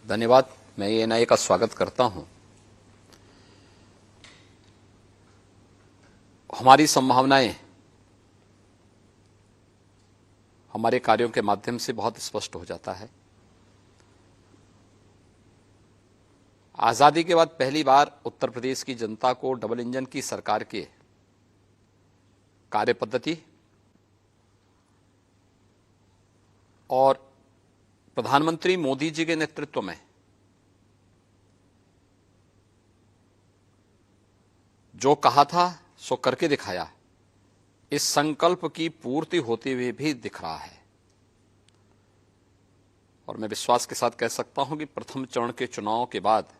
धन्यवाद। मैं एएनआई का स्वागत करता हूं। हमारी संभावनाएं हमारे कार्यों के माध्यम से बहुत स्पष्ट हो जाता है। आजादी के बाद पहली बार उत्तर प्रदेश की जनता को डबल इंजन की सरकार के कार्य पद्धति और प्रधानमंत्री मोदी जी के नेतृत्व में जो कहा था सो करके दिखाया, इस संकल्प की पूर्ति होते हुए भी दिख रहा है। और मैं विश्वास के साथ कह सकता हूं कि प्रथम चरण के चुनाव के बाद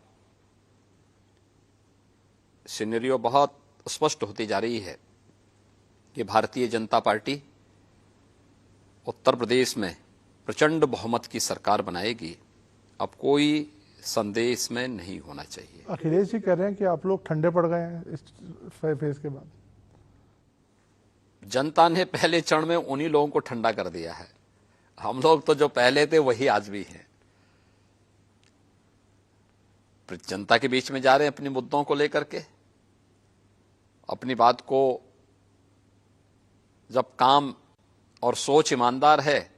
सिनेरियो बहुत स्पष्ट होती जा रही है कि भारतीय जनता पार्टी उत्तर प्रदेश में प्रचंड बहुमत की सरकार बनाएगी। अब कोई संदेह इसमें नहीं होना चाहिए। अखिलेश जी कह रहे हैं कि आप लोग ठंडे पड़ गए हैं इस फेज के बाद। जनता ने पहले चरण में उन्हीं लोगों को ठंडा कर दिया है। हम लोग तो जो पहले थे वही आज भी हैं। जनता के बीच में जा रहे हैं अपने मुद्दों को लेकर के। अपनी बात को जब काम और सोच ईमानदार है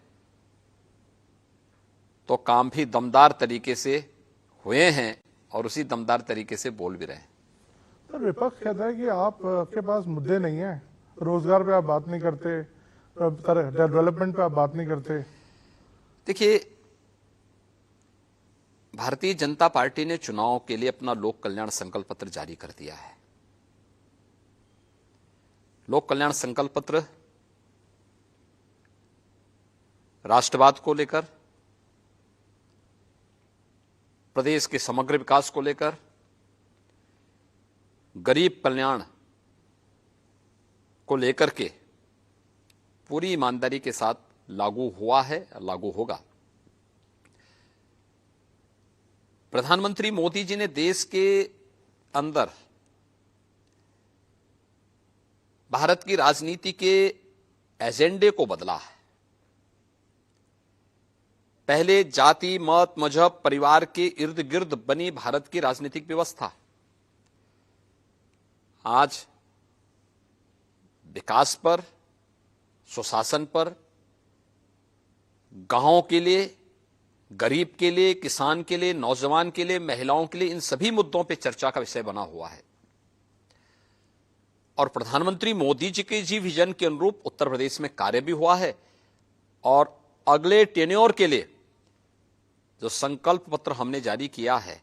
तो काम भी दमदार तरीके से हुए हैं और उसी दमदार तरीके से बोल भी रहे हैं। तो विपक्ष कहता है कि आपके पास मुद्दे नहीं है, रोजगार पे आप बात नहीं करते, डेवलपमेंट पे आप बात नहीं करते। देखिए, भारतीय जनता पार्टी ने चुनाव के लिए अपना लोक कल्याण संकल्प पत्र जारी कर दिया है। लोक कल्याण संकल्प पत्र राष्ट्रवाद को लेकर, प्रदेश के समग्र विकास को लेकर, गरीब कल्याण को लेकर के पूरी ईमानदारी के साथ लागू हुआ है, लागू होगा। प्रधानमंत्री मोदी जी ने देश के अंदर भारत की राजनीति के एजेंडे को बदला है। पहले जाति, मत, मजहब, परिवार के इर्द गिर्द बनी भारत की राजनीतिक व्यवस्था आज विकास पर, सुशासन पर, गांवों के लिए, गरीब के लिए, किसान के लिए, नौजवान के लिए, महिलाओं के लिए, इन सभी मुद्दों पर चर्चा का विषय बना हुआ है। और प्रधानमंत्री मोदी जी के जी विजन के अनुरूप उत्तर प्रदेश में कार्य भी हुआ है। और अगले टेन्योर के लिए जो संकल्प पत्र हमने जारी किया है,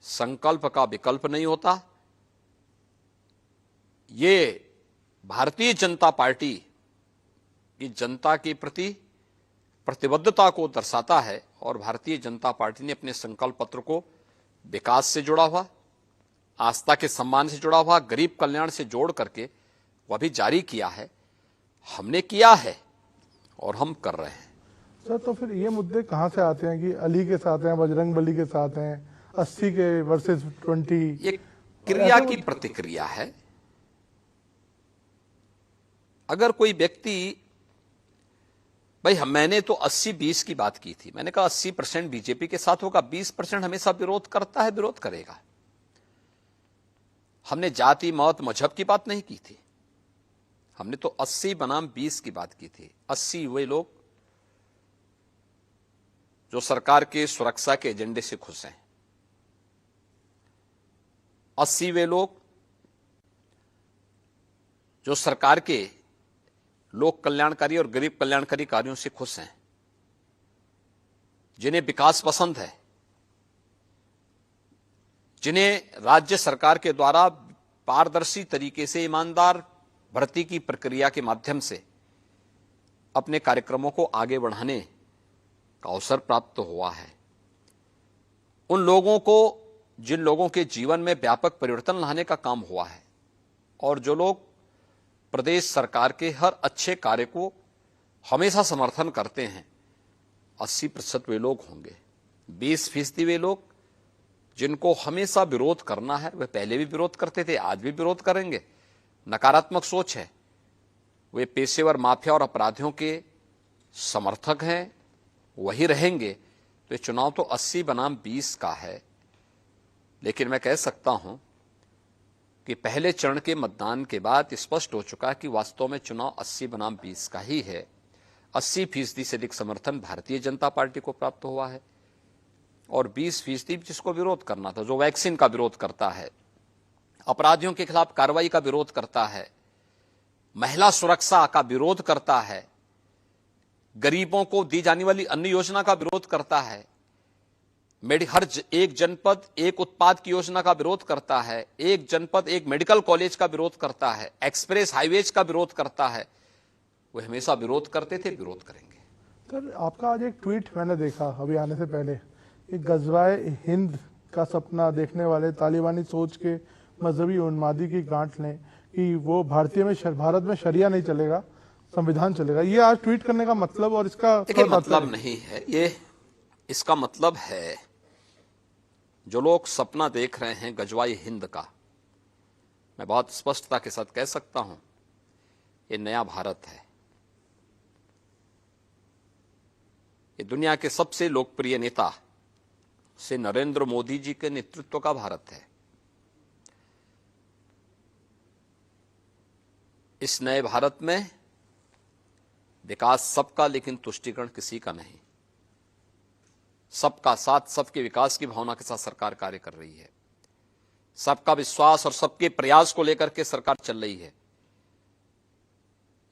संकल्प का विकल्प नहीं होता। ये भारतीय जनता पार्टी की जनता के प्रति प्रतिबद्धता को दर्शाता है। और भारतीय जनता पार्टी ने अपने संकल्प पत्र को विकास से जुड़ा हुआ, आस्था के सम्मान से जुड़ा हुआ, गरीब कल्याण से जोड़ करके वह भी जारी किया है। हमने किया है और हम कर रहे हैं। सर, तो फिर ये मुद्दे कहां से आते हैं कि अली के साथ हैं, बजरंग बली के साथ हैं, 80 के वर्सेस 20? ये क्रिया की प्रतिक्रिया है। अगर कोई व्यक्ति, भाई मैंने तो 80-20 की बात की थी। मैंने कहा 80% बीजेपी के साथ होगा, 20% हमेशा विरोध करता है, विरोध करेगा। हमने जाति, मत, मजहब की बात नहीं की थी। हमने तो 80 बनाम 20 की बात की थी। 80 वे लोग जो सरकार के सुरक्षा के एजेंडे से खुश हैं। 80 वे लोग जो सरकार के लोक कल्याणकारी और गरीब कल्याणकारी कार्यों से खुश हैं, जिन्हें विकास पसंद है, जिन्हें राज्य सरकार के द्वारा पारदर्शी तरीके से ईमानदार भर्ती की प्रक्रिया के माध्यम से अपने कार्यक्रमों को आगे बढ़ाने का अवसर प्राप्त हुआ है। उन लोगों को, जिन लोगों के जीवन में व्यापक परिवर्तन लाने का काम हुआ है और जो लोग प्रदेश सरकार के हर अच्छे कार्य को हमेशा समर्थन करते हैं, 80% वे लोग होंगे। 20% वे लोग जिनको हमेशा विरोध करना है, वे पहले भी विरोध करते थे, आज भी विरोध करेंगे। नकारात्मक सोच है, वे पेशेवर माफिया और अपराधियों के समर्थक हैं, वही रहेंगे। तो ये चुनाव तो 80 बनाम 20 का है, लेकिन मैं कह सकता हूं कि पहले चरण के मतदान के बाद स्पष्ट हो चुका है कि वास्तव में चुनाव 80 बनाम 20 का ही है। 80% से अधिक समर्थन भारतीय जनता पार्टी को प्राप्त हुआ है और 20% जिसको विरोध करना था, जो वैक्सीन का विरोध करता है, अपराधियों के खिलाफ कार्रवाई का विरोध करता है, महिला सुरक्षा का विरोध करता है, गरीबों को दी जाने वाली अन्य योजना का विरोध करता है, हर एक जनपद एक उत्पाद की योजना का विरोध करता है, एक जनपद एक मेडिकल कॉलेज का विरोध करता है, एक्सप्रेस हाईवेज का विरोध करता है। वो हमेशा विरोध करते थे, विरोध करेंगे। सर, आपका आज एक ट्वीट मैंने देखा अभी आने से पहले, एक गजवाए हिंद का सपना देखने वाले तालिबानी सोच के मजहबी उन्मादी की गांठ लें कि वो भारत में शरिया नहीं चलेगा, संविधान चलेगा। ये आज ट्वीट करने का मतलब और इसका मतलब नहीं है ये। इसका मतलब है जो लोग सपना देख रहे हैं गजवाई हिंद का, मैं बहुत स्पष्टता के साथ कह सकता हूं, ये नया भारत है। ये दुनिया के सबसे लोकप्रिय नेता से नरेंद्र मोदी जी के नेतृत्व का भारत है। इस नए भारत में विकास सबका, लेकिन तुष्टीकरण किसी का नहीं। सबका साथ, सबके विकास की भावना के साथ सरकार कार्य कर रही है। सबका विश्वास और सबके प्रयास को लेकर के सरकार चल रही है।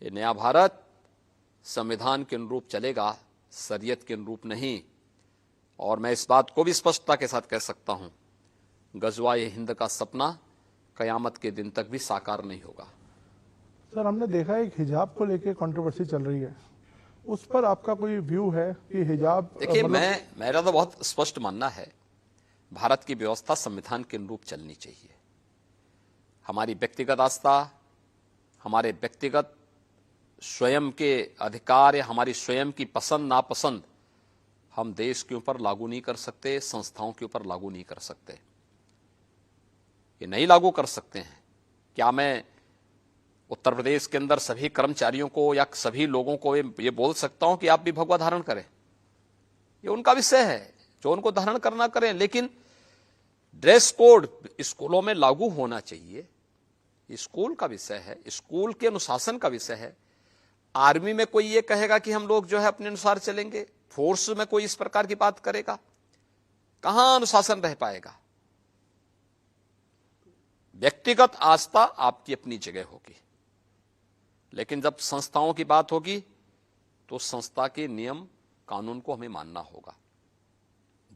ये नया भारत संविधान के अनुरूप चलेगा, शरीयत के अनुरूप नहीं। और मैं इस बात को भी स्पष्टता के साथ कह सकता हूं, गजवाए हिंद का सपना कयामत के दिन तक भी साकार नहीं होगा। सर, हमने देखा है एक हिजाब को लेके कंट्रोवर्सी चल रही है, उस पर आपका कोई व्यू है कि हिजाब? देखिए, मेरा तो बहुत स्पष्ट मानना है, भारत की व्यवस्था संविधान के अनुरूप चलनी चाहिए। हमारी व्यक्तिगत आस्था, हमारे व्यक्तिगत स्वयं के अधिकार या हमारी स्वयं की पसंद नापसंद हम देश के ऊपर लागू नहीं कर सकते, संस्थाओं के ऊपर लागू नहीं कर सकते। ये नहीं लागू कर सकते हैं। क्या मैं उत्तर प्रदेश के अंदर सभी कर्मचारियों को या सभी लोगों को ये बोल सकता हूं कि आप भी भगवा धारण करें? ये उनका विषय है, जो उनको धारण करना करें, लेकिन ड्रेस कोड स्कूलों में लागू होना चाहिए। स्कूल का विषय है, स्कूल के अनुशासन का विषय है। आर्मी में कोई ये कहेगा कि हम लोग जो है अपने अनुसार चलेंगे, फोर्स में कोई इस प्रकार की बात करेगा? कहां अनुशासन रह पाएगा? व्यक्तिगत आस्था आपकी अपनी जगह होगी, लेकिन जब संस्थाओं की बात होगी तो संस्था के नियम कानून को हमें मानना होगा।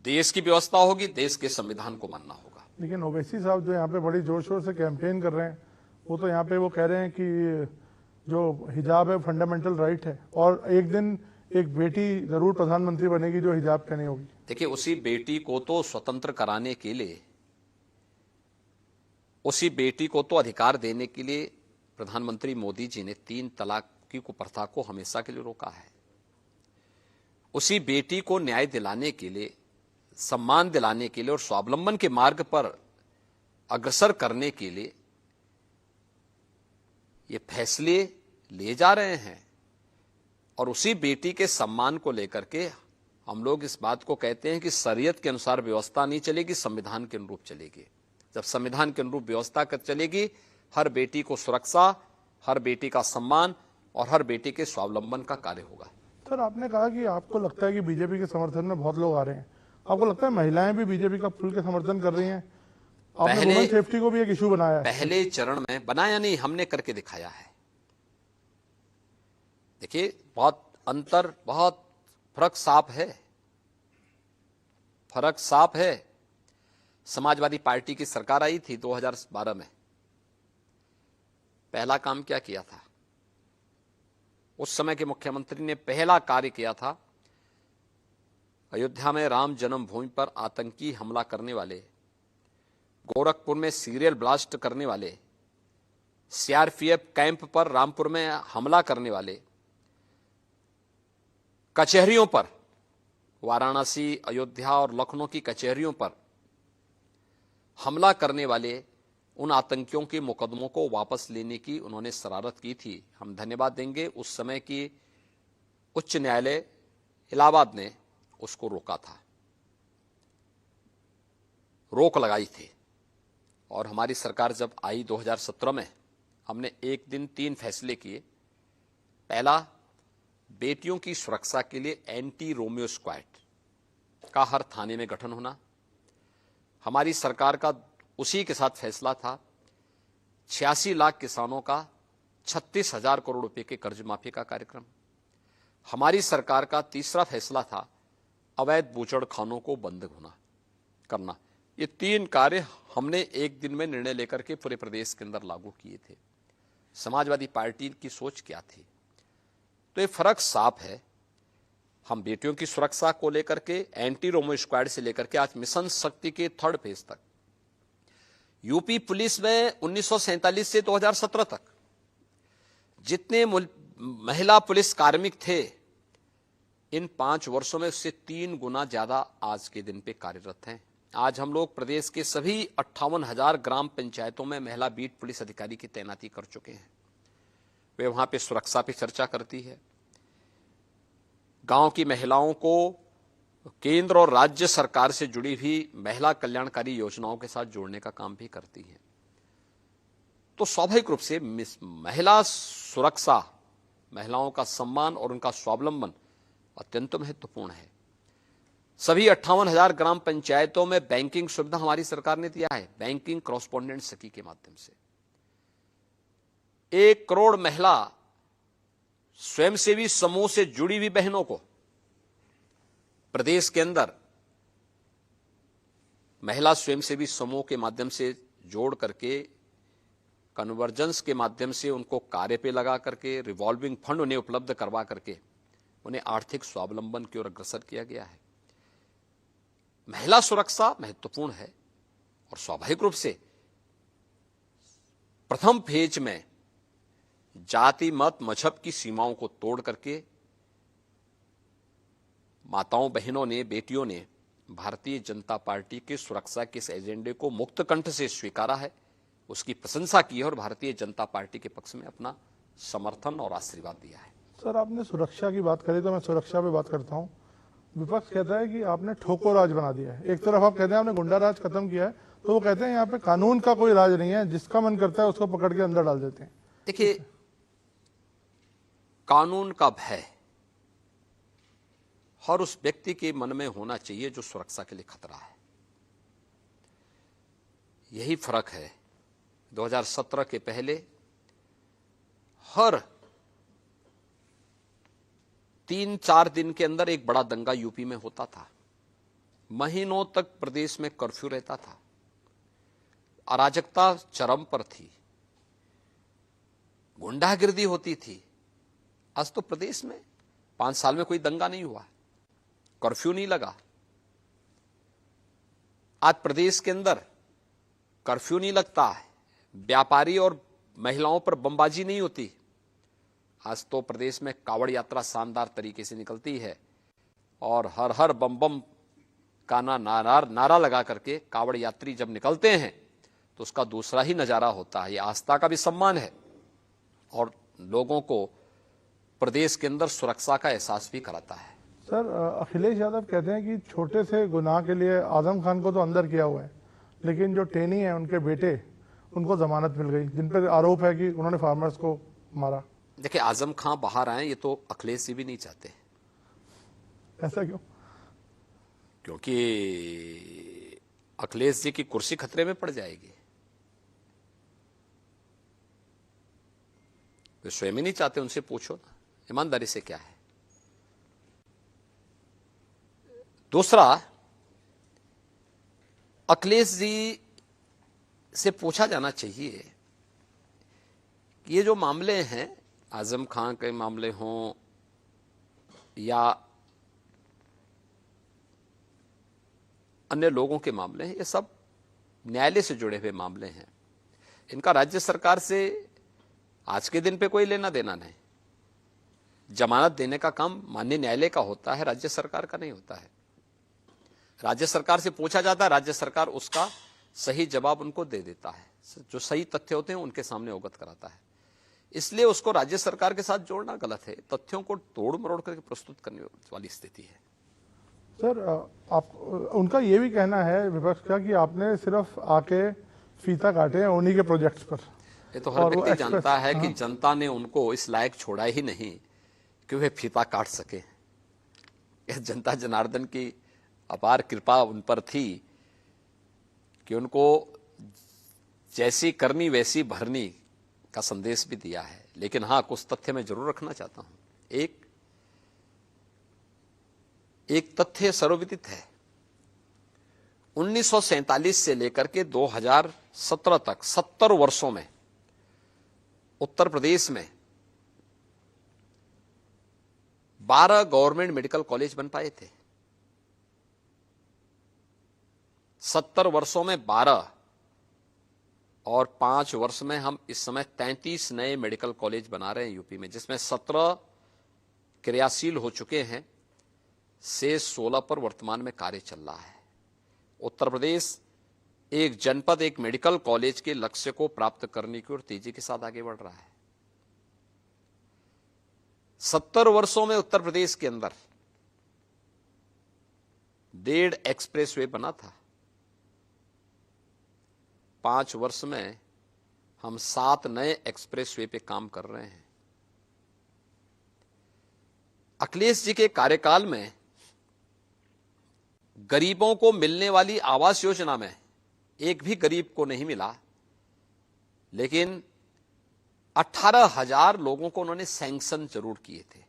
देश की व्यवस्था होगी, देश के संविधान को मानना होगा। लेकिन ओवैसी साहब जो यहाँ पे बड़ी जोर शोर से कैंपेन कर रहे हैं, वो तो यहाँ पे वो कह रहे हैं कि जो हिजाब है फंडामेंटल राइट है और एक दिन एक बेटी जरूर प्रधानमंत्री बनेगी जो हिजाब पहनी होगी। देखिए, उसी बेटी को तो स्वतंत्र कराने के लिए, उसी बेटी को तो अधिकार देने के लिए प्रधानमंत्री मोदी जी ने 3 तलाक की कुप्रथा को हमेशा के लिए रोका है। उसी बेटी को न्याय दिलाने के लिए, सम्मान दिलाने के लिए और स्वावलंबन के मार्ग पर अग्रसर करने के लिए ये फैसले लिए जा रहे हैं। और उसी बेटी के सम्मान को लेकर के हम लोग इस बात को कहते हैं कि शरीयत के अनुसार व्यवस्था नहीं चलेगी, संविधान के अनुरूप चलेगी। जब संविधान के अनुरूप व्यवस्था चलेगी, हर बेटी को सुरक्षा, हर बेटी का सम्मान और हर बेटी के स्वावलंबन का कार्य होगा। सर, आपने कहा कि आपको लगता है कि बीजेपी के समर्थन में बहुत लोग आ रहे हैं। आपको लगता है महिलाएं भी बीजेपी का खुल के समर्थन कर रही हैं? आपने वुमेन सेफ्टी को भी एक इशू बनाया है। पहले चरण में बनाया नहीं, हमने करके दिखाया है। देखिए, बहुत फर्क साफ है, फर्क साफ है। समाजवादी पार्टी की सरकार आई थी 2012 में। पहला काम क्या किया था? उस समय के मुख्यमंत्री ने पहला कार्य किया था, अयोध्या में राम जन्मभूमि पर आतंकी हमला करने वाले, गोरखपुर में सीरियल ब्लास्ट करने वाले, सीआरपीएफ कैंप पर रामपुर में हमला करने वाले, कचहरियों पर, वाराणसी, अयोध्या और लखनऊ की कचहरियों पर हमला करने वाले उन आतंकियों के मुकदमों को वापस लेने की उन्होंने शरारत की थी। हम धन्यवाद देंगे, उस समय की उच्च न्यायालय इलाहाबाद ने उसको रोका था। रोक लगाई थी और हमारी सरकार जब आई 2017 में, हमने एक दिन 3 फैसले किए। पहला, बेटियों की सुरक्षा के लिए एंटी रोमियो स्क्वाड का हर थाने में गठन होना। हमारी सरकार का उसी के साथ फैसला था 86 लाख किसानों का 36,000 करोड़ रुपए के कर्ज माफी का कार्यक्रम। हमारी सरकार का तीसरा फैसला था अवैध बूचड़खानों को बंद करना। ये 3 कार्य हमने एक दिन में निर्णय लेकर के पूरे प्रदेश के अंदर लागू किए थे। समाजवादी पार्टी की सोच क्या थी? तो ये फर्क साफ है। हम बेटियों की सुरक्षा को लेकर के एंटी रोमियो स्क्वाड से लेकर के आज मिशन शक्ति के 3rd फेज तक, यूपी पुलिस में 1947 से 2017 तक जितने महिला पुलिस कार्मिक थे, इन 5 वर्षों में उससे 3 गुना ज्यादा आज के दिन पे कार्यरत हैं। आज हम लोग प्रदेश के सभी 58,000 ग्राम पंचायतों में महिला बीट पुलिस अधिकारी की तैनाती कर चुके हैं। वे वहां पे सुरक्षा पे चर्चा करती है, गांव की महिलाओं को केंद्र और राज्य सरकार से जुड़ी हुई महिला कल्याणकारी योजनाओं के साथ जोड़ने का काम भी करती है। तो स्वाभाविक रूप से महिला सुरक्षा, महिलाओं का सम्मान और उनका स्वावलंबन अत्यंत महत्वपूर्ण है। सभी 58,000 ग्राम पंचायतों में बैंकिंग सुविधा हमारी सरकार ने दिया है, बैंकिंग कॉरेस्पोंडेंट सखी के माध्यम से। 1 करोड़ महिला स्वयंसेवी समूह से जुड़ी हुई बहनों को प्रदेश के अंदर महिला स्वयंसेवी समूह के माध्यम से जोड़ करके, कन्वर्जेंस के माध्यम से उनको कार्य पे लगा करके, रिवॉल्विंग फंड उन्हें उपलब्ध करवा करके उन्हें आर्थिक स्वावलंबन की ओर अग्रसर किया गया है। महिला सुरक्षा महत्वपूर्ण है और स्वाभाविक रूप से प्रथम फेज में जाति, मत, मजहब की सीमाओं को तोड़ करके माताओं, बहनों ने, बेटियों ने भारतीय जनता पार्टी के सुरक्षा के इस एजेंडे को मुक्त कंठ से स्वीकारा है, उसकी प्रशंसा की है और भारतीय जनता पार्टी के पक्ष में अपना समर्थन और आशीर्वाद दिया है। सर, आपने सुरक्षा की बात करी तो मैं सुरक्षा पे बात करता हूँ। विपक्ष कहता है कि आपने ठोको राज बना दिया है। एक तरफ आप कहते हैं आपने गुंडा राज खत्म किया है, तो वो कहते हैं यहाँ पे कानून का कोई राज नहीं है, जिसका मन करता है उसको पकड़ के अंदर डाल देते हैं। देखिए, कानून का भय हर उस व्यक्ति के मन में होना चाहिए जो सुरक्षा के लिए खतरा है। यही फर्क है। 2017 के पहले हर 3-4 दिन के अंदर एक बड़ा दंगा यूपी में होता था। महीनों तक प्रदेश में कर्फ्यू रहता था, अराजकता चरम पर थी, गुंडागिर्दी होती थी। आज तो प्रदेश में 5 साल में कोई दंगा नहीं हुआ, कर्फ्यू नहीं लगा। आज प्रदेश के अंदर कर्फ्यू नहीं लगता है, व्यापारी और महिलाओं पर बमबाजी नहीं होती। आज तो प्रदेश में कावड़ यात्रा शानदार तरीके से निकलती है और हर हर बम बम का नारा लगा करके कावड़ यात्री जब निकलते हैं तो उसका दूसरा ही नजारा होता है। ये आस्था का भी सम्मान है और लोगों को प्रदेश के अंदर सुरक्षा का एहसास भी कराता है। सर, अखिलेश यादव कहते हैं कि छोटे से गुनाह के लिए आजम खान को तो अंदर किया हुआ है, लेकिन जो टेनी है उनके बेटे, उनको जमानत मिल गई, जिन पर आरोप है कि उन्होंने फार्मर्स को मारा। देखिए, आजम खान बाहर आए ये तो अखिलेश जी भी नहीं चाहते। ऐसा क्यों? क्योंकि अखिलेश जी की कुर्सी खतरे में पड़ जाएगी। वे स्वयं ही नहीं चाहते, उनसे पूछो ना ईमानदारी से क्या है। दूसरा, अखिलेश जी से पूछा जाना चाहिए कि ये जो मामले हैं, आजम खान के मामले हों या अन्य लोगों के मामले हैं, ये सब न्यायालय से जुड़े हुए मामले हैं। इनका राज्य सरकार से आज के दिन पे कोई लेना देना नहीं। जमानत देने का काम माननीय न्यायालय का होता है, राज्य सरकार का नहीं होता है। राज्य सरकार से पूछा जाता है, राज्य सरकार उसका सही जवाब उनको दे देता है, जो सही तथ्य होते हैं उनके सामने अवगत कराता है। इसलिए उसको राज्य सरकार के साथ जोड़ना गलत है। तथ्यों को तोड़ मरोड़ करके प्रस्तुत करने वाली स्थिति है। सर आप उनका ये भी कहना है विपक्ष का कि आपने सिर्फ आके फीता काटे हैं उन्हीं के प्रोजेक्ट्स पर। ये तो हर और वो व्यक्ति एक्सप्रेस जानता है कि जनता ने उनको इस लायक छोड़ा ही नहीं कि वे फीता काट सके। यह जनता जनार्दन की अपार कृपा उन पर थी कि उनको जैसी करनी वैसी भरनी का संदेश भी दिया है। लेकिन हां, कुछ तथ्य मैं जरूर रखना चाहता हूं। एक तथ्य सर्वविदित है। 1947 से लेकर के 2017 तक 70 वर्षों में उत्तर प्रदेश में 12 गवर्नमेंट मेडिकल कॉलेज बन पाए थे। 70 वर्षों में 12 और 5 वर्ष में हम इस समय 33 नए मेडिकल कॉलेज बना रहे हैं यूपी में, जिसमें 17 क्रियाशील हो चुके हैं, से 16 पर वर्तमान में कार्य चल रहा है। उत्तर प्रदेश एक जनपद एक मेडिकल कॉलेज के लक्ष्य को प्राप्त करने की ओर तेजी के साथ आगे बढ़ रहा है। 70 वर्षों में उत्तर प्रदेश के अंदर 1.5 एक्सप्रेसवे बना था। 5 वर्ष में हम 7 नए एक्सप्रेसवे पे काम कर रहे हैं। अखिलेश जी के कार्यकाल में गरीबों को मिलने वाली आवास योजना में एक भी गरीब को नहीं मिला, लेकिन 18,000 लोगों को उन्होंने सैंक्शन जरूर किए थे।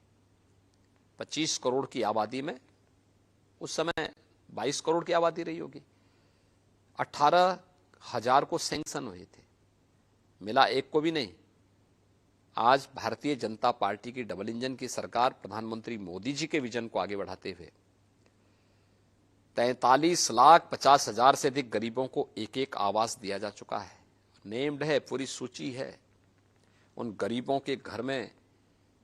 25 करोड़ की आबादी में, उस समय 22 करोड़ की आबादी रही होगी, 18,000 को सैंक्शन हुए थे, मिला एक को भी नहीं। आज भारतीय जनता पार्टी की डबल इंजन की सरकार प्रधानमंत्री मोदी जी के विजन को आगे बढ़ाते हुए 43,50,000 से अधिक गरीबों को एक एक आवास दिया जा चुका है। नेम्ड है, पूरी सूची है। उन गरीबों के घर में,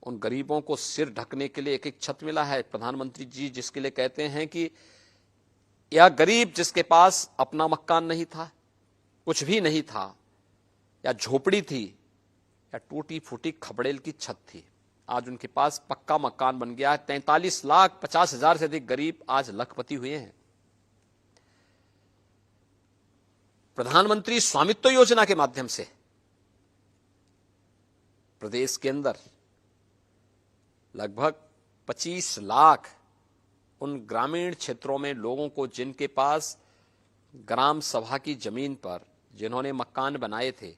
उन गरीबों को सिर ढकने के लिए एक एक छत मिला है। प्रधानमंत्री जी जिसके लिए कहते हैं कि यह गरीब जिसके पास अपना मकान नहीं था, कुछ भी नहीं था, या झोपड़ी थी, या टूटी फूटी खपड़ेल की छत थी, आज उनके पास पक्का मकान बन गया है। 43,50,000 से अधिक गरीब आज लखपति हुए हैं। प्रधानमंत्री स्वामित्व योजना के माध्यम से प्रदेश के अंदर लगभग 25 लाख उन ग्रामीण क्षेत्रों में लोगों को जिनके पास ग्राम सभा की जमीन पर जिन्होंने मकान बनाए थे,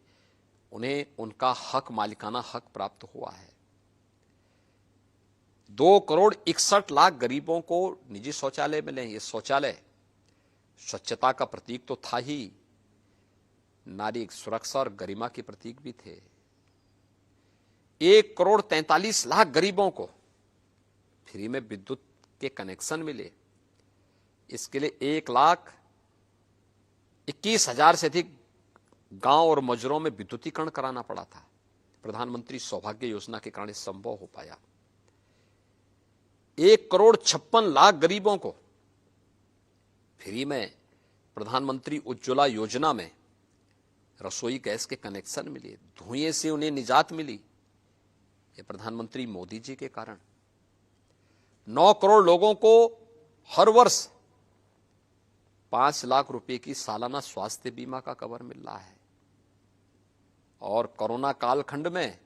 उन्हें उनका हक, मालिकाना हक प्राप्त हुआ है। 2,61,00,000 गरीबों को निजी शौचालय मिले। ये शौचालय स्वच्छता का प्रतीक तो था ही, नारी सुरक्षा और गरिमा के प्रतीक भी थे। 1,43,00,000 गरीबों को फ्री में विद्युत के कनेक्शन मिले। इसके लिए 1,21,000 से अधिक गांव और मजरों में विद्युतीकरण कराना पड़ा था। प्रधानमंत्री सौभाग्य योजना के कारण संभव हो पाया। 1,56,00,000 गरीबों को फ्री में प्रधानमंत्री उज्ज्वला योजना में रसोई गैस के कनेक्शन मिले। धुएं से उन्हें निजात मिली, ये प्रधानमंत्री मोदी जी के कारण। 9 करोड़ लोगों को हर वर्ष 5 लाख रुपए की सालाना स्वास्थ्य बीमा का कवर मिल रहा है। और कोरोना कालखंड में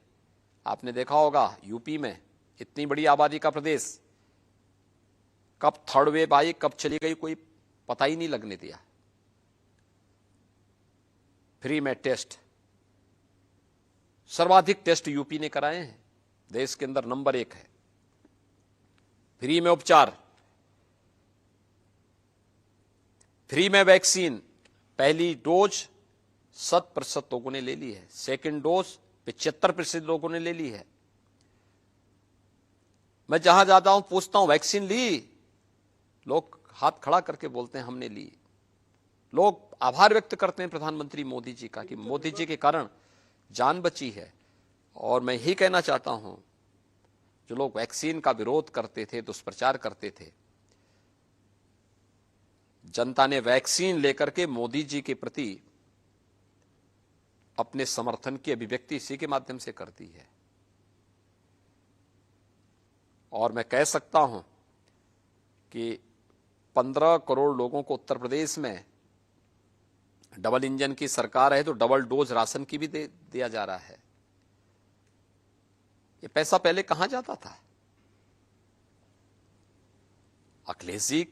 आपने देखा होगा, यूपी में इतनी बड़ी आबादी का प्रदेश, कब थर्ड वेव आई, कब चली गई, कोई पता ही नहीं लगने दिया। फ्री में टेस्ट, सर्वाधिक टेस्ट यूपी ने कराए हैं, देश के अंदर नंबर 1 है। फ्री में उपचार, फ्री में वैक्सीन। पहली डोज 100% लोगों ने ले ली है, सेकंड डोज 75% लोगों ने ले ली है। मैं जहां जाता हूं पूछता हूं वैक्सीन ली, लोग हाथ खड़ा करके बोलते हैं हमने ली। लोग आभार व्यक्त करते हैं प्रधानमंत्री मोदी जी का कि मोदी जी के कारण जान बची है। और मैं ही कहना चाहता हूं, जो लोग वैक्सीन का विरोध करते थे, दुष्प्रचार करते थे, जनता ने वैक्सीन लेकर के मोदी जी के प्रति अपने समर्थन की अभिव्यक्ति इसी के माध्यम से कर दी है। और मैं कह सकता हूं कि 15 करोड़ लोगों को उत्तर प्रदेश में डबल इंजन की सरकार है तो डबल डोज राशन की भी दिया जा रहा है। ये पैसा पहले कहां जाता था? अखिलेश जी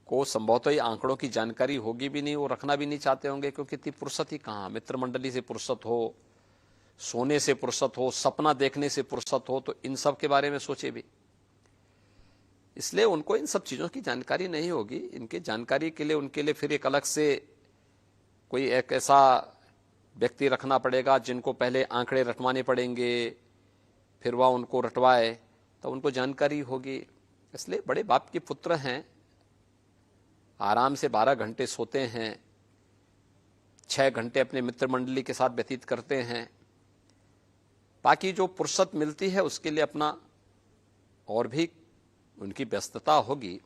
को संभवतः आंकड़ों की जानकारी होगी भी नहीं, वो रखना भी नहीं चाहते होंगे, क्योंकि इतनी फुर्सत ही कहां। मित्र मंडली से फुर्सत हो, सोने से फुर्सत हो, सपना देखने से फुर्सत हो, तो इन सब के बारे में सोचे भी। इसलिए उनको इन सब चीजों की जानकारी नहीं होगी। इनके जानकारी के लिए उनके लिए फिर एक अलग से कोई एक ऐसा व्यक्ति रखना पड़ेगा जिनको पहले आंकड़े रटवाने पड़ेंगे, फिर वह उनको रटवाए तो उनको जानकारी होगी। इसलिए बड़े बाप के पुत्र हैं, आराम से 12 घंटे सोते हैं, 6 घंटे अपने मित्र मंडली के साथ व्यतीत करते हैं, बाकी जो फुर्सत मिलती है उसके लिए अपना और भी उनकी व्यस्तता होगी।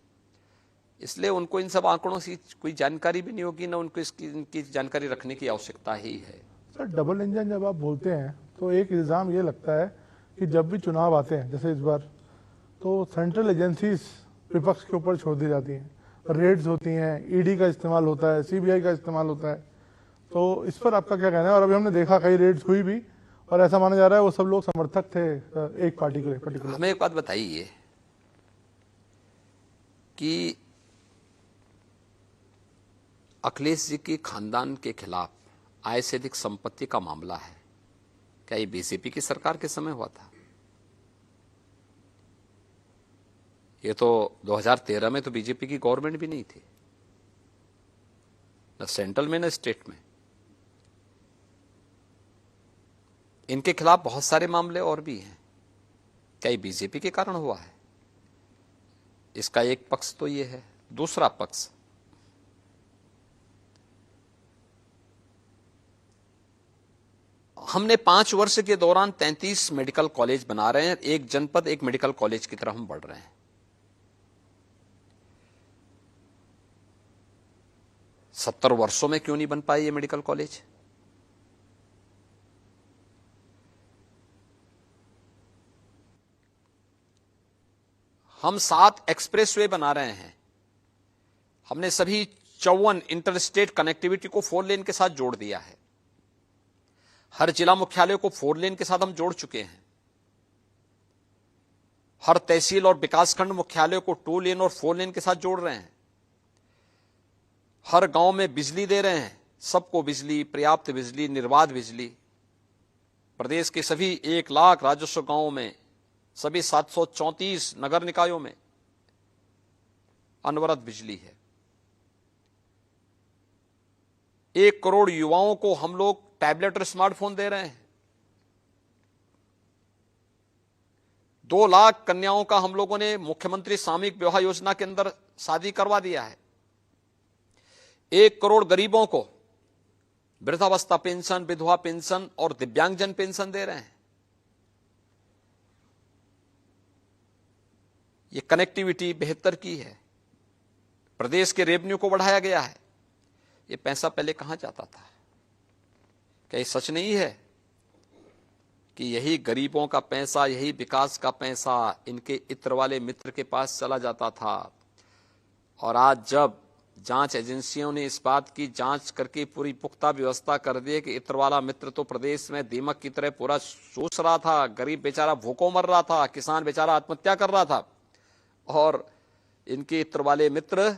इसलिए उनको इन सब आंकड़ों से कोई जानकारी भी नहीं होगी, ना उनको इनकी जानकारी रखने की आवश्यकता ही है। सर, डबल इंजन जब आप बोलते हैं तो एक इल्ज़ाम ये लगता है कि जब भी चुनाव आते हैं, जैसे इस बार, तो सेंट्रल एजेंसीज विपक्ष के ऊपर छोड़ दी जाती हैं, रेड्स होती हैं, ईडी का इस्तेमाल होता है, सीबीआई का इस्तेमाल होता है। तो इस पर आपका क्या कहना है? और अभी हमने देखा कई रेड्स हुई भी, और ऐसा माना जा रहा है वो सब लोग समर्थक थे एक पार्टी के पर्टिकुलर। हमें एक बात बताइए कि अखिलेश जी के खानदान के खिलाफ आय से अधिक संपत्ति का मामला है, क्या ये बीजेपी की सरकार के समय हुआ था? ये तो 2013 में तो बीजेपी की गवर्नमेंट भी नहीं थी, न सेंट्रल में न स्टेट में। इनके खिलाफ बहुत सारे मामले और भी हैं, क्या ये बीजेपी के कारण हुआ है? इसका एक पक्ष तो ये है। दूसरा पक्ष, हमने 5 वर्ष के दौरान 33 मेडिकल कॉलेज बना रहे हैं, एक जनपद एक मेडिकल कॉलेज की तरफ हम बढ़ रहे हैं। 70 वर्षों में क्यों नहीं बन पाए ये मेडिकल कॉलेज? हम 7 एक्सप्रेसवे बना रहे हैं, हमने सभी 54 इंटरस्टेट कनेक्टिविटी को 4 लेन के साथ जोड़ दिया है। हर जिला मुख्यालय को 4 लेन के साथ हम जोड़ चुके हैं। हर तहसील और विकासखंड मुख्यालय को 2 लेन और 4 लेन के साथ जोड़ रहे हैं। हर गांव में बिजली दे रहे हैं, सबको बिजली, पर्याप्त बिजली, निर्बाध बिजली। प्रदेश के सभी 1 लाख राजस्व गांवों में, सभी 734 नगर निकायों में अनवरत बिजली है। 1 करोड़ युवाओं को हम लोग टैबलेट और स्मार्टफोन दे रहे हैं। 2 लाख कन्याओं का हम लोगों ने मुख्यमंत्री सामूहिक विवाह योजना के अंदर शादी करवा दिया है। 1 करोड़ गरीबों को वृद्धावस्था पेंशन, विधवा पेंशन और दिव्यांगजन पेंशन दे रहे हैं। ये कनेक्टिविटी बेहतर की है, प्रदेश के रेवेन्यू को बढ़ाया गया है। ये पैसा पहले कहां जाता था? क्या ये सच नहीं है कि यही गरीबों का पैसा, यही विकास का पैसा इनके इत्र वाले मित्र के पास चला जाता था? और आज जब जांच एजेंसियों ने इस बात की जांच करके पूरी पुख्ता व्यवस्था कर दी कि इत्र वाला मित्र तो प्रदेश में दीमक की तरह पूरा सोच रहा था, गरीब बेचारा भूखों मर रहा था, किसान बेचारा आत्महत्या कर रहा था, और इनके इत्र वाले मित्र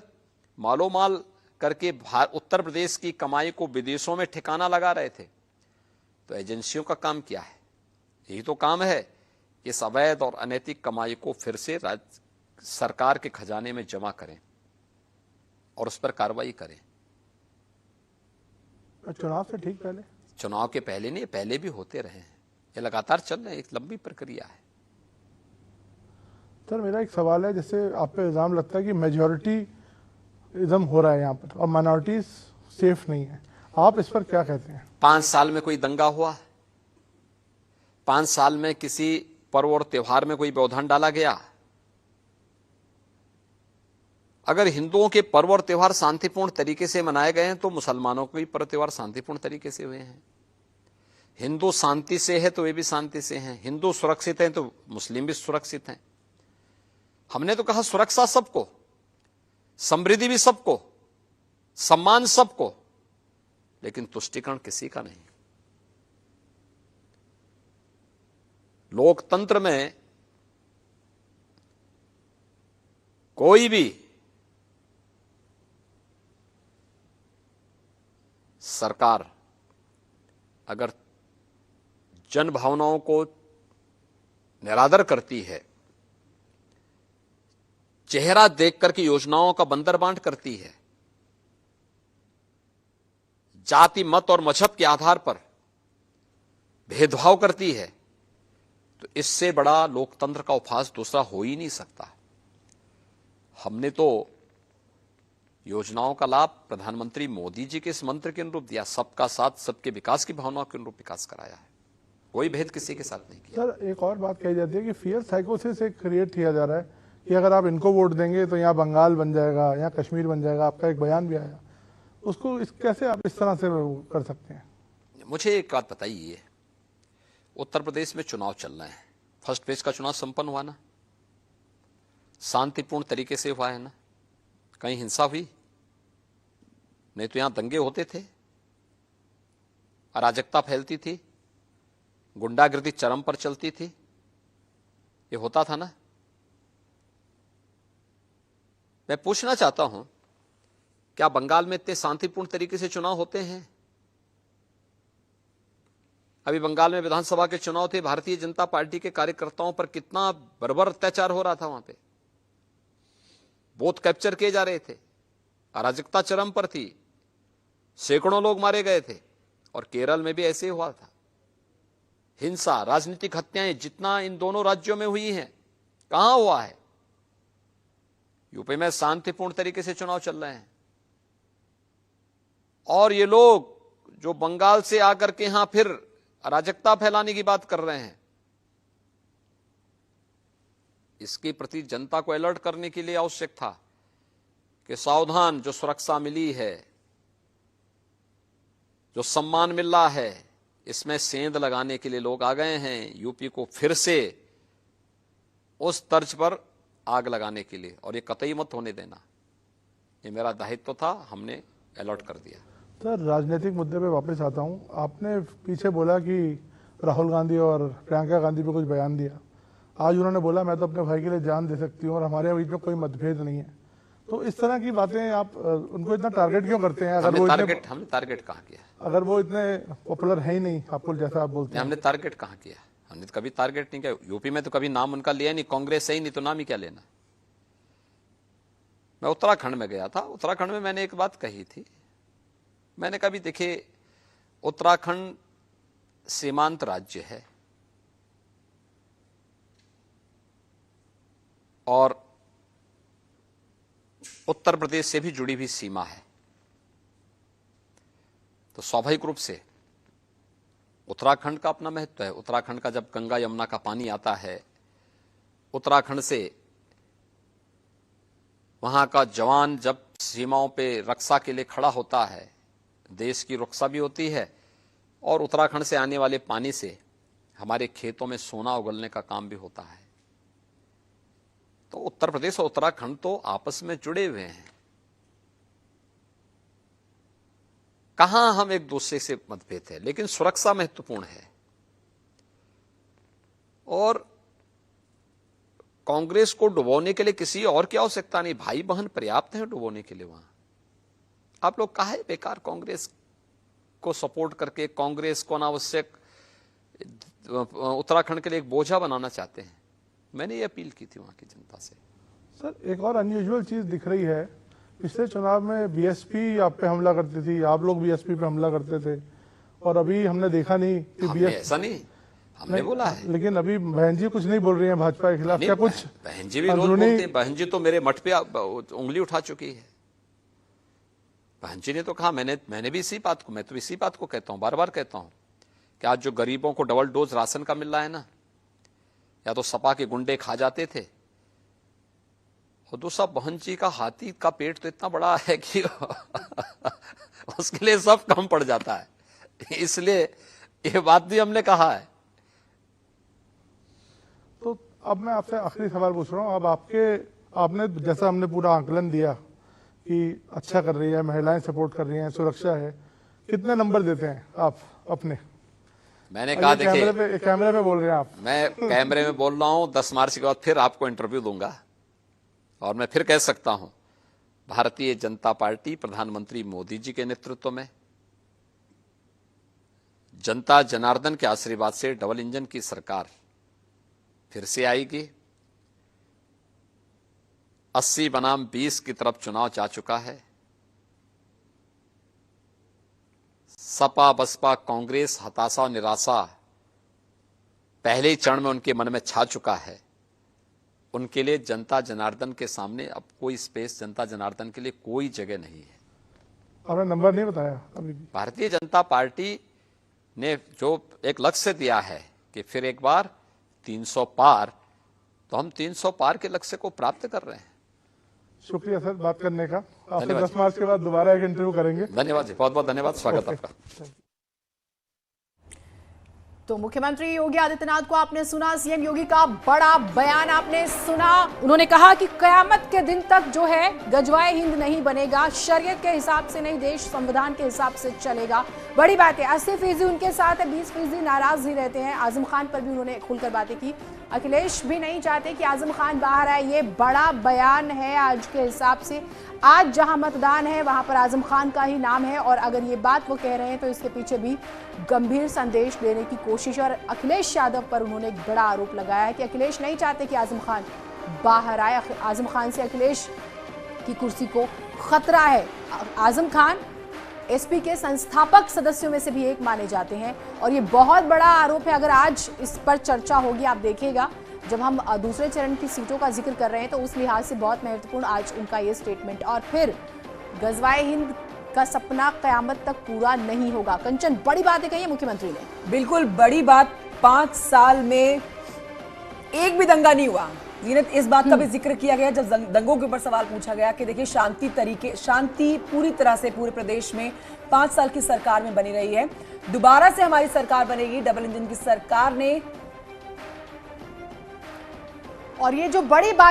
मालो माल करके उत्तर प्रदेश की कमाई को विदेशों में ठिकाना लगा रहे थे। तो एजेंसियों का काम क्या है? यही तो काम है कि इस अवैध और अनैतिक कमाई को फिर से सरकार के खजाने में जमा करें और उस पर कार्रवाई करें। चुनाव से ठीक पहले? चुनाव के पहले नहीं, पहले भी होते रहे हैं, ये लगातार चल रहे हैं, एक लंबी प्रक्रिया है। सर, मेरा एक सवाल है, जैसे आप पे इल्जाम लगता है कि मेजॉरिटीइज्म हो रहा है यहाँ पर और माइनॉरिटीज सेफ नहीं है, आप इस पर क्या कहते हैं? 5 साल में कोई दंगा हुआ? 5 साल में किसी पर्व और त्योहार में कोई व्यवधान डाला गया? अगर हिंदुओं के पर्व और त्योहार शांतिपूर्ण तरीके से मनाए गए हैं तो मुसलमानों के भी पर्व त्योहार शांतिपूर्ण तरीके से हुए हैं। हिंदू शांति से है तो वे भी शांति से हैं, हिंदू सुरक्षित हैं तो मुस्लिम भी सुरक्षित हैं। हमने तो कहा सुरक्षा सबको, समृद्धि भी सबको, सम्मान सबको, लेकिन तुष्टिकरण किसी का नहीं। लोकतंत्र में कोई भी सरकार अगर जन भावनाओं को निरादर करती है, चेहरा देख करके योजनाओं का बंदरबांट करती है, जाति मत और मजहब के आधार पर भेदभाव करती है, तो इससे बड़ा लोकतंत्र का उपहास दूसरा हो ही नहीं सकता। हमने तो योजनाओं का लाभ प्रधानमंत्री मोदी जी के इस मंत्र के अनुरूप दिया, सबका साथ सबके विकास की भावनाओं के अनुरूप विकास कराया है, कोई भेद किसी के साथ नहीं किया। सर, एक और बात कही जाती है कि फियर साइकोसिस एक क्रिएट किया जा रहा है कि अगर आप इनको वोट देंगे तो यहाँ बंगाल बन जाएगा, यहाँ कश्मीर बन जाएगा। आपका एक बयान भी आया, उसको कैसे आप इस तरह से कर सकते हैं? मुझे एक बात बताइए, उत्तर प्रदेश में चुनाव चल रहे हैं, फर्स्ट फेज का चुनाव संपन्न हुआ ना, शांतिपूर्ण तरीके से हुआ है ना, कहीं हिंसा हुई नहीं? तो यहां दंगे होते थे, अराजकता फैलती थी, गुंडागिर्दी चरम पर चलती थी, ये होता था ना। मैं पूछना चाहता हूं, क्या बंगाल में इतने शांतिपूर्ण तरीके से चुनाव होते हैं? अभी बंगाल में विधानसभा के चुनाव थे, भारतीय जनता पार्टी के कार्यकर्ताओं पर कितना बर्बर अत्याचार हो रहा था, वहां पे बूथ कैप्चर किए जा रहे थे, अराजकता चरम पर थी, सैकड़ों लोग मारे गए थे। और केरल में भी ऐसे ही हुआ था। हिंसा, राजनीतिक हत्याएं जितना इन दोनों राज्यों में हुई हैं, कहां हुआ है? यूपी में शांतिपूर्ण तरीके से चुनाव चल रहे हैं, और ये लोग जो बंगाल से आकर के यहां फिर अराजकता फैलाने की बात कर रहे हैं, इसके प्रति जनता को अलर्ट करने के लिए आवश्यक था कि सावधान, जो सुरक्षा मिली है, जो सम्मान मिल रहा है, इसमें सेंध लगाने के लिए लोग आ गए हैं, यूपी को फिर से उस तर्ज पर आग लगाने के लिए, और ये कतई मत होने देना। ये मेरा दायित्व था, हमने अलर्ट कर दिया। सर, राजनीतिक मुद्दे पे वापस आता हूं। आपने पीछे बोला कि राहुल गांधी और प्रियंका गांधी पे कुछ बयान दिया। आज उन्होंने बोला मैं तो अपने भाई के लिए जान दे सकती हूं और हमारे बीच में कोई मतभेद नहीं है। तो इस तरह की बातें आप उनको इतना टारगेट क्यों करते हैं? हमने टारगेट कहाँ किया? अगर वो इतने पॉपुलर है ही नहीं, आपको जैसा आप बोलते हैं। हमने टारगेट कहाँ किया? हमने तो कभी टारगेट नहीं किया। यूपी में तो कभी नाम उनका लिया नहीं, कांग्रेस है ही नहीं, तो नाम ही क्या लेना। मैं उत्तराखंड में गया था, उत्तराखंड में मैंने एक बात कही थी, मैंने कभी देखे, उत्तराखंड सीमांत राज्य है और उत्तर प्रदेश से भी जुड़ी हुई सीमा है, तो स्वाभाविक रूप से उत्तराखंड का अपना महत्व है। उत्तराखंड का जब गंगा यमुना का पानी आता है, उत्तराखंड से वहां का जवान जब सीमाओं पे रक्षा के लिए खड़ा होता है, देश की रक्षा भी होती है, और उत्तराखंड से आने वाले पानी से हमारे खेतों में सोना उगलने का काम भी होता है। तो उत्तर प्रदेश और उत्तराखंड तो आपस में जुड़े हुए हैं, कहां हम एक दूसरे से मतभेद है, लेकिन सुरक्षा महत्वपूर्ण है। और कांग्रेस को डुबोने के लिए किसी और की आवश्यकता नहीं, भाई बहन पर्याप्त है डुबोने के लिए। वहां आप लोग काहे बेकार कांग्रेस को सपोर्ट करके कांग्रेस को अनावश्यक उत्तराखंड के लिए एक बोझा बनाना चाहते हैं? मैंने ये अपील की थी वहां की जनता से। सर, एक और अनयूजुअल चीज दिख रही है, पिछले चुनाव में बीएसपी आप पे हमला करती थी, आप लोग बीएसपी पे हमला करते थे, और अभी हमने देखा नहीं कि बीएसपी, ऐसा नहीं हमने बोला है। लेकिन अभी बहन जी कुछ नहीं बोल रही हैं भाजपा के खिलाफ, क्या कुछ? बहन जी भी रोज बोलते हैं, बहन जी तो मेरे मठ पे उंगली उठा चुकी है। बहन जी ने तो कहा, मैंने भी इसी बात को, मैं तो इसी बात को कहता हूं, बार बार कहता हूं कि आज जो गरीबों को डबल डोज राशन का मिल रहा है ना, या तो सपा के गुंडे खा जाते थे, और दूसरा बहन जी का हाथी का पेट तो इतना बड़ा है कि उसके लिए सब कम पड़ जाता है, इसलिए ये बात भी हमने कहा है। तो अब मैं आपसे आखिरी सवाल पूछ रहा हूँ। अब आपने जैसा हमने पूरा आंकलन दिया कि अच्छा कर रही है, महिलाएं सपोर्ट कर रही हैं, सुरक्षा है, कितने नंबर देते हैं आप अपने? मैंने कहा देखिए, कैमरे पे बोल रहे हैं आप। मैं कैमरे में बोल रहा हूं, 10 मार्च के बाद फिर आपको इंटरव्यू दूंगा और मैं फिर कह सकता हूं, भारतीय जनता पार्टी प्रधानमंत्री मोदी जी के नेतृत्व में, जनता जनार्दन के आशीर्वाद से डबल इंजन की सरकार फिर से आएगी। 80 बनाम 20 की तरफ चुनाव जा चुका है। सपा बसपा कांग्रेस हताशा और निराशा पहले ही चरण में उनके मन में छा चुका है। उनके लिए जनता जनार्दन के सामने अब कोई स्पेस, जनता जनार्दन के लिए कोई जगह नहीं है। आपने नंबर नहीं बताया अभी भी। भारतीय जनता पार्टी ने जो एक लक्ष्य दिया है कि फिर एक बार 300 पार, तो हम 300 पार के लक्ष्य को प्राप्त कर रहे हैं। शुक्रिया सर बात करने का। आपसे 10 मार्च के बाद दोबारा एक इंटरव्यू करेंगे। धन्यवाद जी, बहुत बहुत धन्यवाद, स्वागत आपका। तो मुख्यमंत्री योगी आदित्यनाथ को आपने सुना, सीएम योगी का बड़ा बयान आपने सुना। उन्होंने कहा कि कयामत के दिन तक जो है गजवाए हिंद नहीं बनेगा, शरीयत के हिसाब से नहीं, देश संविधान के हिसाब से चलेगा। बड़ी बात है, 80% उनके साथ है, 20% नाराज ही रहते हैं। आजम खान पर भी उन्होंने खुलकर बातें की। अखिलेश भी नहीं चाहते कि आजम खान बाहर आए। ये बड़ा बयान है आज के हिसाब से। आज जहां मतदान है वहां पर आजम खान का ही नाम है, और अगर ये बात वो कह रहे हैं तो इसके पीछे भी गंभीर संदेश देने की कोशिश। और अखिलेश यादव पर उन्होंने एक बड़ा आरोप लगाया है कि अखिलेश नहीं चाहते कि आजम खान बाहर आए। आजम खान से अखिलेश की कुर्सी को खतरा है। आजम खान एसपी के संस्थापक सदस्यों में से भी एक माने जाते हैं, और ये बहुत बड़ा आरोप है। अगर आज इस पर चर्चा होगी, आप देखिएगा जब हम दूसरे चरण की सीटों का जिक्र कर रहे हैं, तो उस लिहाज से बहुत महत्वपूर्ण आज उनका ये स्टेटमेंट। और फिर गजवाए हिंद का सपना कयामत तक पूरा नहीं होगा। कंचन, बड़ी बातें कही है मुख्यमंत्री ने। बिल्कुल बड़ी बात। 5 साल में एक भी दंगा नहीं हुआ। जीनत, इस बात का भी जिक्र किया गया जब दंगों के ऊपर सवाल पूछा गया कि देखिए शांति पूरी तरह से पूरे प्रदेश में 5 साल की सरकार में बनी रही है। दोबारा से हमारी सरकार बनेगी, डबल इंजन की सरकार ने। और ये जो बड़ी बात